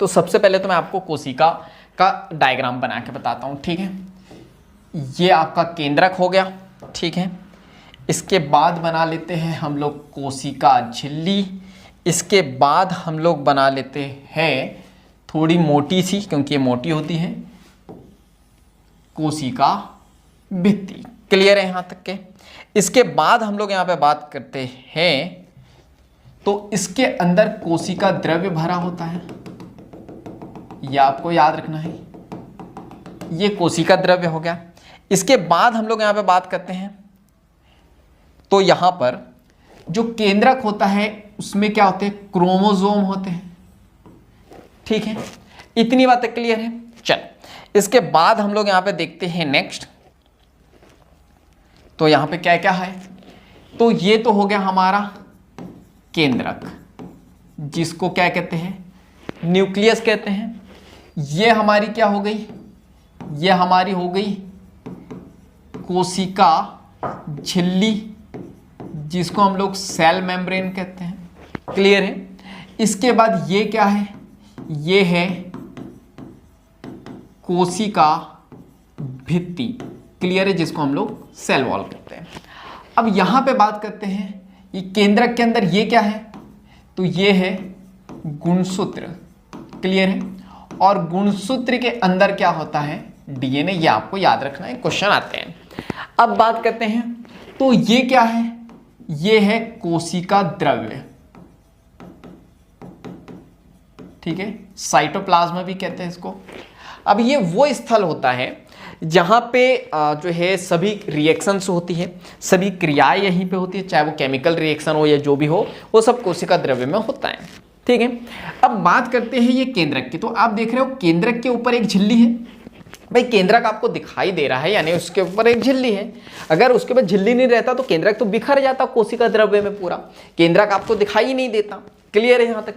तो सबसे पहले तो मैं आपको कोशिका का डायग्राम बना के बताता हूँ, ठीक है। ये आपका केंद्रक हो गया, ठीक है। इसके बाद बना लेते हैं हम लोग कोशिका झिल्ली। इसके बाद हम लोग बना लेते हैं थोड़ी मोटी सी, क्योंकि ये मोटी होती है, कोशिका भित्ति। क्लियर है यहाँ तक के? इसके बाद हम लोग यहाँ पे बात करते हैं तो इसके अंदर कोशिका द्रव्य भरा होता है, ये आपको याद रखना है, ये कोशिका द्रव्य हो गया। इसके बाद हम लोग यहाँ पे बात करते हैं तो यहाँ पर जो केंद्रक होता है उसमें क्या होते हैं, क्रोमोसोम होते हैं, ठीक है। इतनी बातें क्लियर है। चल, इसके बाद हम लोग यहाँ पे देखते हैं नेक्स्ट, तो यहाँ पे क्या क्या है, तो ये तो हो गया हमारा केंद्रक, जिसको क्या कहते हैं, न्यूक्लियस कहते हैं। ये हमारी क्या हो गई, ये हमारी हो गई कोशिका झिल्ली, जिसको हम लोग सेल मेम्ब्रेन कहते हैं। क्लियर है? इसके बाद ये क्या है, ये है कोशिका भित्ति। क्लियर है? जिसको हम लोग सेल वॉल कहते हैं। अब यहां पे बात करते हैं, ये केंद्रक के अंदर ये क्या है, तो ये है गुणसूत्र। क्लियर है? और गुणसूत्र के अंदर क्या होता है, डीएनए। ये आपको याद रखना है, क्वेश्चन आते हैं। अब बात करते हैं तो ये क्या है, ये है कोशिका द्रव्य, ठीक है। साइटोप्लाज्म भी कहते हैं इसको। अब ये वो स्थल होता है जहां पे जो है सभी रिएक्शंस होती है, सभी क्रियाएं यहीं पे होती है, चाहे वो केमिकल रिएक्शन हो या जो भी हो, वो सब कोशिका द्रव्य में होता है, ठीक है। अब बात करते हैं ये केंद्रक की, तो आप देख रहे हो केंद्रक के ऊपर एक झिल्ली है। भाई केंद्रक आपको दिखाई दे रहा है, यानी उसके ऊपर एक झिल्ली है। अगर उसके ऊपर झिल्ली नहीं रहता तो केंद्रक तो बिखर जाता कोशिका द्रव्य में पूरा, केंद्रक आपको दिखाई ही नहीं देता। क्लियर है यहाँ तक?